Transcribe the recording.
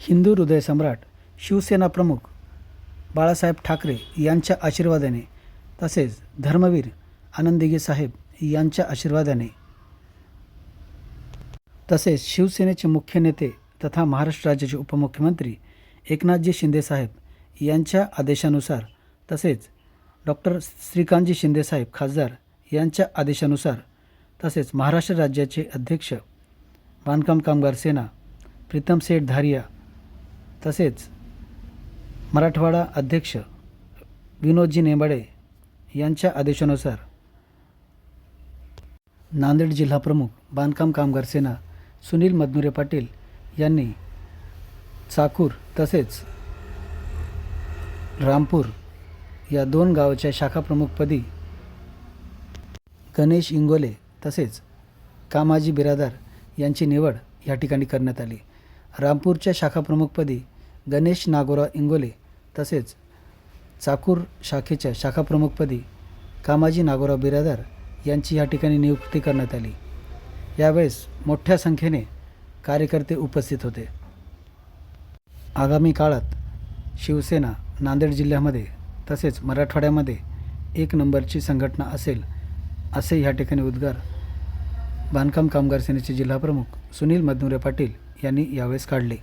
हिंदू हृदय सम्राट शिवसेना प्रमुख बाळासाहेब ठाकरे यांच्या आशीर्वादाने तसेच धर्मवीर आनंददिघे साहेब यांच्या आशीर्वादाने तसेच शिवसेनेचे मुख्य नेते तथा महाराष्ट्र राज्याचे उपमुख्यमंत्री एकनाथजी शिंदे साहेब यांच्या आदेशानुसार तसेच डॉक्टर श्रीकांतजी शिंदे साहेब खासदार यांच्या आदेशानुसार तसेच महाराष्ट्र राज्याचे अध्यक्ष बांधकाम कामगार सेना प्रीतम सेठ धारिया तसेच मराठवाडा अध्यक्ष विनोदजी नेमाडे यांच्या आदेशानुसार नांदेड जिल्हा प्रमुख बांधकाम कामगार सेना सुनील मदनुरे पाटील यांनी चाकूर तसेच रामपूर या दोन गावाच्या शाखा प्रमुखपदी गणेश इंगोले तसेच कामाजी बिरादार यांची निवड या ठिकाणी करण्यात आली। रामपूरच्या शाखा प्रमुखपदी गणेश नागोराव इंगोले तसेच चाकूर शाखेच्या शाखा प्रमुखपदी कामाजी नागोराव बिरादार यांची या ठिकाणी नियुक्ती करण्यात आली। यावेळेस मोठ्या संख्येने कार्यकर्ते उपस्थित होते। आगामी काळात शिवसेना नांदेड जिल्ह्यामध्ये तसेच मराठवाड्यामध्ये एक नंबरची संघटना असेल असे या ठिकाणी उद्गार बांधकाम कामगार सेनेचे जिल्हाप्रमुख सुनील मदनुरे पाटील यांनी यावेळेस काढले।